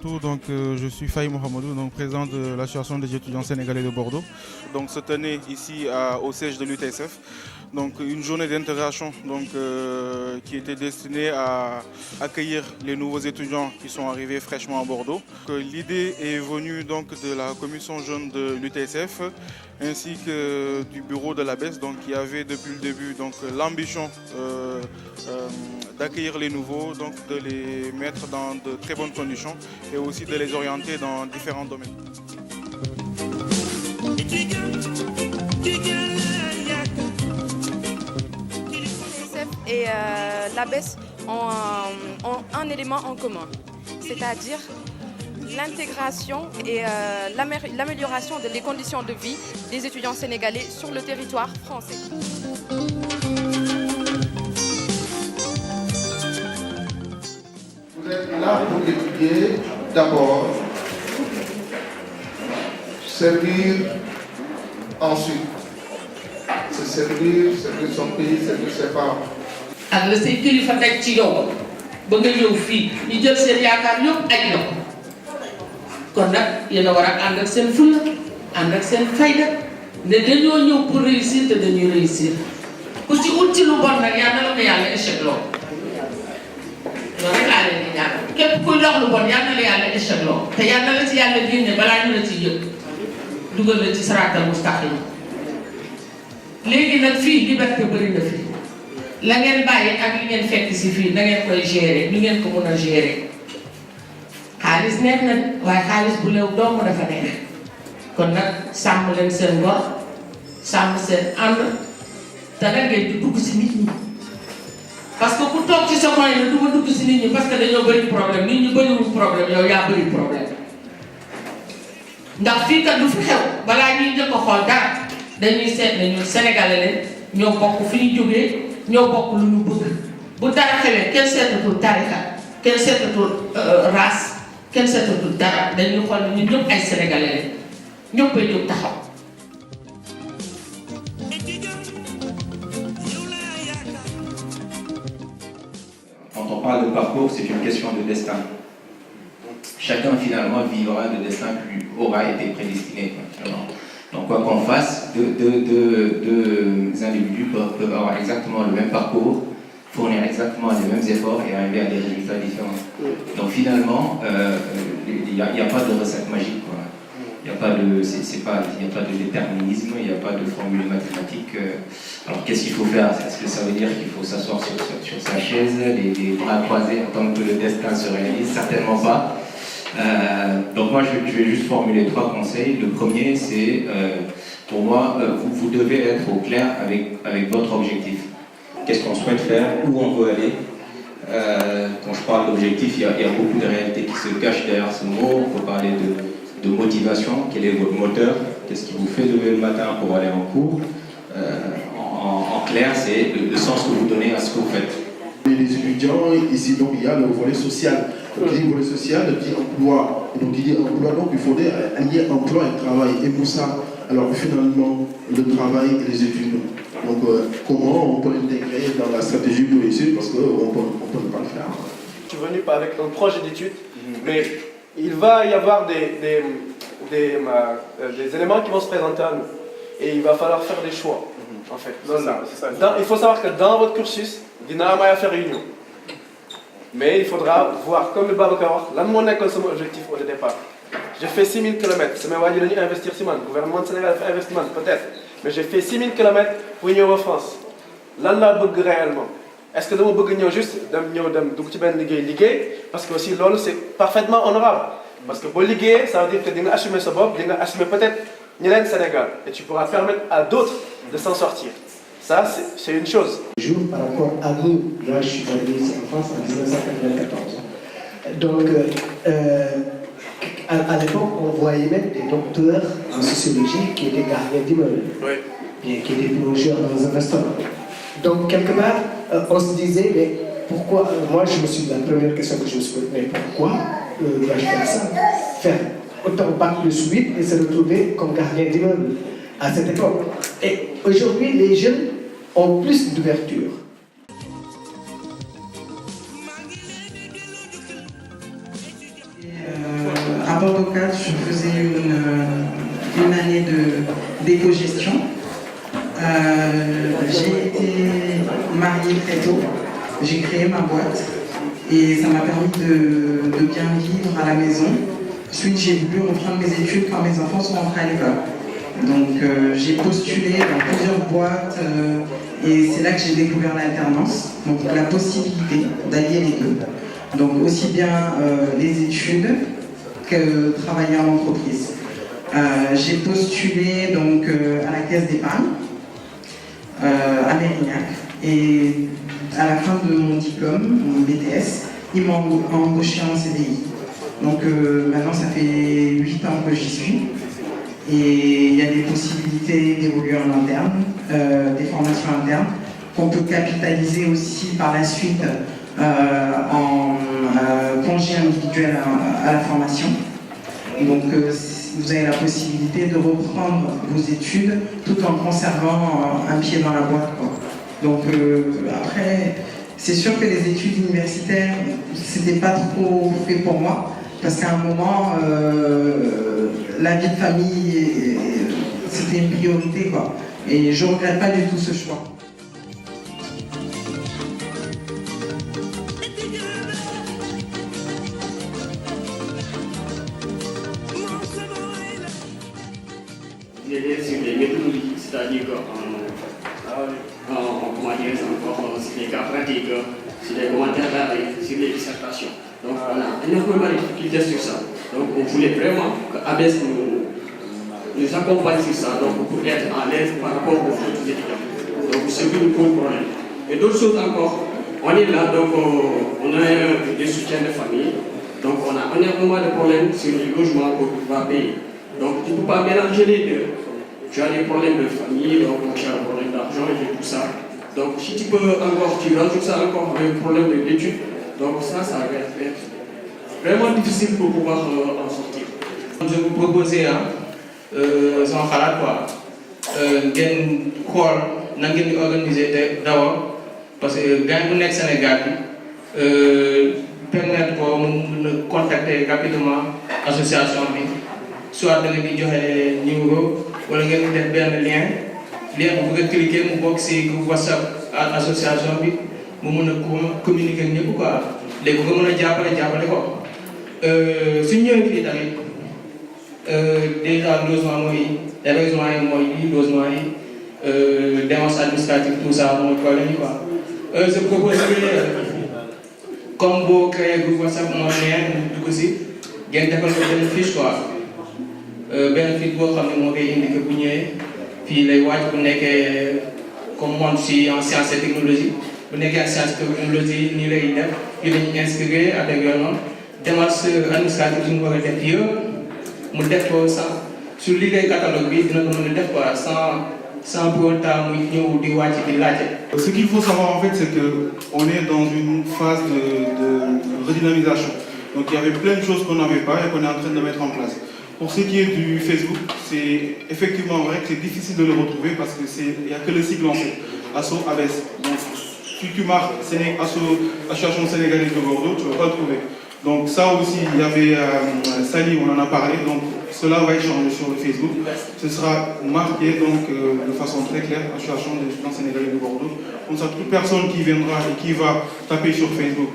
tout, je suis Faye Mohamedou, président de l'association des étudiants sénégalais de Bordeaux. Donc cette année ici au siège de l'UTSF, une journée d'intégration qui était destinée à accueillir les nouveaux étudiants qui sont arrivés fraîchement à Bordeaux. L'idée est venue de la commission jeune de l'UTSF ainsi que du bureau de l'ABES qui avait depuis le début l'ambition d'accueillir les nouveaux, de les mettre dans de très bonnes conditions et aussi de les orienter dans différents domaines. l'UTSF et l'ABES ont un élément en commun, c'est-à-dire l'intégration et l'amélioration des conditions de vie des étudiants sénégalais sur le territoire français. Vous êtes là pour étudier d'abord, servir ensuite. Se servir son pays, servir ses parents. ak la say kilifa teg ci yow ba nga ñëw fii ñu jël seen yaakaar yëpp aj la kon nag yéen a war a ànd ak seen fulla ànd ak seen fayda ne dañoo ñëw pour réussir te dañuy réussir ku ci ut ci lu bon nag yàlla na la ko yàlla échec loo loolu rek laa leen di ñaan képp kuy dox lu bon yàlla na la yàlla échec loo te yàlla la ci yàlla génne balaa ñu la ci yëg dugal la ci saraatal mustaqim léegi nag fii liberté bëri na fi la ngeen bàyyi ak li ngeen fekk si fii na ngeen koy gérer ni ngeen ko mën a gérer xaalis neex na waaye xaalis bu leew doomu dafa neex kon nag sàmm leen seen ngor sàmm seen ànd te nag ngeen di dugg si nit ñi parce que ku toog ci sa coin ne du ma dugg si nit ñi parce que dañoo bëri problème nit ñi bëriwul problème yow yaa bëri problème ndax fii kat du fi xew balaa ñuy njëkk a xool dara dañuy seet ne ñun sénégalais leen ñoo bokk fi ñu jógee ñoo bokk lu ñu bëgg bu dara xewee kenn seetatul tarixa kenn seetatul race kenn seetatul dara dañuy xool ne ñun ñëpp ay sénégalais lañ ñëppay jóg taxaw. Quand on parle de parcours, c'est une question de destin. Chacun finalement vivra le destin qui lui aura été prédestiné. Donc quoi qu'on fasse, deux individus peuvent avoir exactement le même parcours, fournir exactement les mêmes efforts et arriver à des résultats différents. Donc finalement, il n'y a pas de recette magique. Il n'y a pas de déterminisme, il n'y a pas de formule mathématique. Alors qu'est-ce qu'il faut faire? Est-ce que ça veut dire qu'il faut s'asseoir sur sa chaise, les bras croisés, attendre que le destin se réalise? Certainement pas. Donc moi je vais juste formuler 3 conseils. Le premier c'est, pour moi, vous devez être au clair avec votre objectif. Qu'est-ce qu'on souhaite faire, où on veut aller. Quand je parle d'objectif, il y a beaucoup de réalités qui se cachent derrière ce mot. On peut parler de motivation, quel est votre moteur, qu'est-ce qui vous fait lever le matin pour aller en cours. En clair, c'est le sens que vous donnez à ce que vous faites. Les étudiants, ici, donc, il y a le volet social. Donc, il dit volet social, dit emploi. Et donc, il dit emploi, donc il faudrait allier emploi et travail. Et pour ça, alors finalement, le travail et les études. Donc, comment on peut l'intégrer dans la stratégie pour réussir, parce qu'on ne peut pas le faire. Je suis venu avec un projet d'études, mais il va y avoir des éléments qui vont se présenter à nous. Et il va falloir faire des choix, en fait. C'est ça. Il faut savoir que dans votre cursus, il y a à faire réunion. Mais il faudra voir, comme le Babacar, là, mon objectif au départ. J'ai fait 6000 km. C'est mes voisins qui investir, le gouvernement de Sénégal fait investissement, peut-être. Mais j'ai fait 6000 km pour venir en France. Là, là, réellement. Est-ce que nous voulons juste liguer? Parce que aussi, c'est parfaitement honorable. Parce que pour liguer, ça veut dire que tu vas assumer ce bob, tu vas assumer peut-être le Sénégal. Et tu pourras permettre à d'autres de s'en sortir. Ça, c'est une chose. Par rapport à nous, moi je suis arrivé ici en France en 1994. Donc, à l'époque, on voyait même des docteurs en sociologie qui étaient gardiens d'immeubles, et qui étaient plongeurs dans un restaurant. Donc, quelque part, on se disait, mais pourquoi, moi je me suis dit, la première question que je me suis posée, mais pourquoi dois-je faire ça? Faire autant bac plus 8 et se retrouver comme gardien d'immeuble à cette époque. Et aujourd'hui, les jeunes ont plus d'ouverture. À Bordeaux 4, je faisais une année d'éco-gestion. J'ai été mariée très tôt. J'ai créé ma boîte et ça m'a permis de bien vivre à la maison. Ensuite, j'ai voulu reprendre mes études quand mes enfants sont rentrés à l'école. Donc, j'ai postulé dans plusieurs boîtes et c'est là que j'ai découvert l'alternance. Donc, la possibilité d'allier les deux. Donc, aussi bien les études que travailler en entreprise. J'ai postulé donc, à la caisse d'épargne à Mérignac et à la fin de mon diplôme, mon BTS, ils m'ont embauché en CDI. Donc maintenant ça fait 8 ans que j'y suis et il y a des possibilités d'évoluer en interne, des formations internes qu'on peut capitaliser aussi par la suite en congé individuel à la formation. Donc vous avez la possibilité de reprendre vos études tout en conservant un pied dans la boîte, quoi. Donc après, c'est sûr que les études universitaires, c'était pas trop fait pour moi, parce qu'à un moment, la vie de famille, c'était une priorité, quoi. Et je regrette pas du tout ce choix. Sur les méthodologies, c'est-à-dire sur les cas pratiques, sur les commentaires d'arrêt, sur les dissertations. Donc on a énormément de difficultés sur ça. Donc on voulait vraiment que ABS nous accompagne sur ça, donc pour être à l'aise par rapport aux autres étudiants. Donc c'est ce qui nous pose problème. Et d'autres choses encore, on est là, donc on a des soutiens de famille, donc on a énormément de problèmes sur le logement pour pouvoir payer. Donc tu ne peux pas mélanger les deux. Tu as des problèmes de famille, donc tu as des problèmes d'argent et tout ça. Donc si tu peux encore, tu rajoutes ça encore avec un problème d'études, donc ça va être vraiment difficile pour pouvoir en sortir. Je vous proposais, sans xalaat quoi, ngeen xool na ngeen di organiser d'abord parce que gars bu nekk Sénégal bi permettre ko mu contacter rapidement association bi. Soit da nga di joxe numéro wala ngeen def benn lien bu bëgg a cliquer mu bokk si groupe WhatsApp association bi mu mën a communiquer ak ñëpp quoi léegi nga mën a jàppale ko suñ ñëwee fii tamit déjà logement mooy logement yi démarche administrative tout ça mooy problème yi quoi. Je propose comme boo créé groupe WhatsApp moo lien dugg si ngeen defal ko benn fiche quoi. Benefit boo xam ne moo koy indiqué bu ñëwee fii lay waaj bu nekkee comme moi je suis en sciences et technologie bu nekkee en sciences et technologie nii lay def fii la ñu inscrire avec yoon noonu démarche administrative suñu war a def yëpp mu def ko sur liggéey catalogue bi dina ko mën a def quoi sans pour autant muy ñëw di wàcc di laajte. Ce qu'il faut savoir en fait, c'est qu'on est dans une phase de redynamisation. Donc il y avait plein de choses qu'on n'avait pas et qu'on est en train de mettre en place. Pour ce qui est du Facebook, c'est effectivement vrai que c'est difficile de le retrouver parce qu'il n'y a que le sigle en fait, ASSO ABES. Donc si tu marques Association sénégalaise de Bordeaux, tu ne vas pas le trouver. Donc ça aussi, il y avait Sali, on en a parlé, donc cela va échanger sur le Facebook. Ce sera marqué donc de façon très claire, Association des étudiants sénégalais de Bordeaux. Comme ça, toute personne qui viendra et qui va taper sur Facebook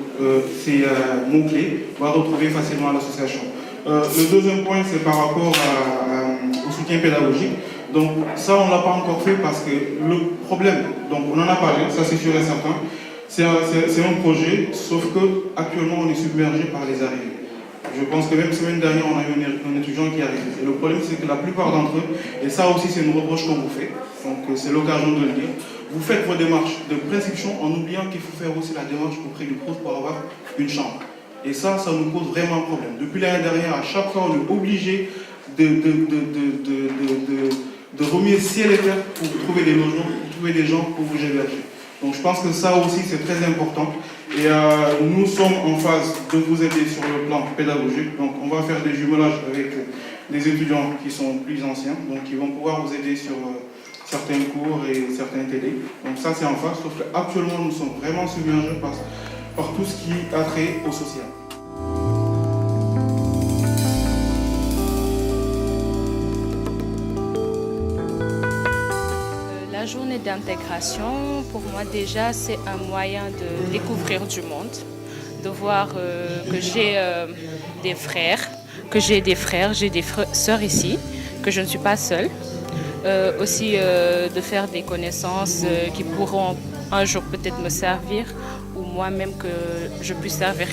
ces mots-clés va retrouver facilement l'association. Le deuxième point, c'est par rapport au soutien pédagogique. Donc ça, on ne l'a pas encore fait parce que le problème, donc on en a parlé, ça c'est sûr et certain, c'est un projet, sauf qu'actuellement on est submergé par les arrivées. Je pense que même la semaine dernière, on a eu un étudiant qui arrive. Et le problème, c'est que la plupart d'entre eux, et ça aussi c'est une reproche qu'on vous fait, donc c'est l'occasion de le dire, vous faites vos démarches de préinscription en oubliant qu'il faut faire aussi la démarche auprès du prof pour avoir une chambre. Et ça nous pose vraiment un problème. Depuis l'année dernière, à chaque fois, on est obligé de remuer ciel et terre pour trouver des logements, pour trouver des gens pour vous héberger. Donc je pense que ça aussi, c'est très important. Et nous sommes en phase de vous aider sur le plan pédagogique. Donc on va faire des jumelages avec des étudiants qui sont plus anciens, donc qui vont pouvoir vous aider sur certains cours et certains télés. Donc ça, c'est en phase. Sauf qu'actuellement, nous sommes vraiment submergés par tout ce qui a trait au social. La journée d'intégration, pour moi déjà, c'est un moyen de découvrir du monde, de voir que j'ai des frères, j'ai des sœurs ici, que je ne suis pas seule. Aussi de faire des connaissances qui pourront un jour peut-être me servir ou moi-même que je puisse servir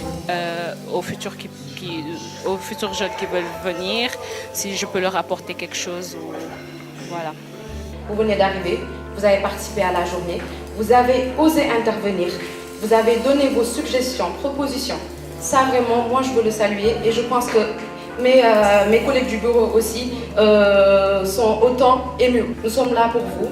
aux futurs jeunes qui veulent venir, si je peux leur apporter quelque chose. Voilà. Vous venez d'arriver, vous avez participé à la journée, vous avez osé intervenir, vous avez donné vos suggestions, propositions. Ça vraiment, moi je veux le saluer et je pense que mes collègues du bureau aussi sont autant émus. Nous sommes là pour vous.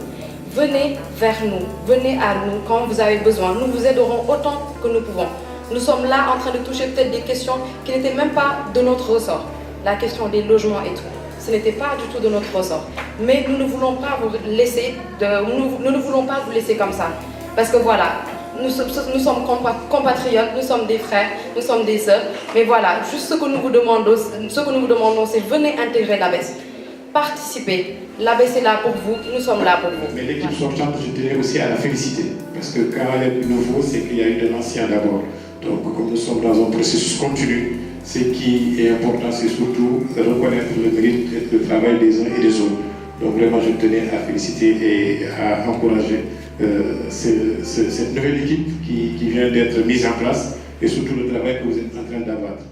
Venez vers nous, venez à nous quand vous avez besoin. Nous vous aiderons autant que nous pouvons. Nous sommes là en train de toucher peut-être des questions qui n'étaient même pas de notre ressort. La question des logements et tout. Ce n'était pas du tout de notre ressort. Mais nous ne voulons pas vous laisser, nous ne voulons pas vous laisser comme ça. Parce que voilà, nous sommes compatriotes, nous sommes des frères, nous sommes des sœurs. Mais voilà, juste ce que nous vous demandons, c'est venez intégrer l'ABES. Participez. L'ABES est là pour vous, nous sommes là pour vous. Mais l'équipe sortante, je tenais aussi à la féliciter. Parce que quand elle est du nouveau, c'est qu'il y a eu de l'ancien d'abord. Donc comme nous sommes dans un processus continu, ce qui est important, c'est surtout de reconnaître le mérite et le travail des uns et des autres. Donc vraiment, je tenais à féliciter et à encourager cette nouvelle équipe qui vient d'être mise en place et surtout le travail que vous êtes en train d'abattre.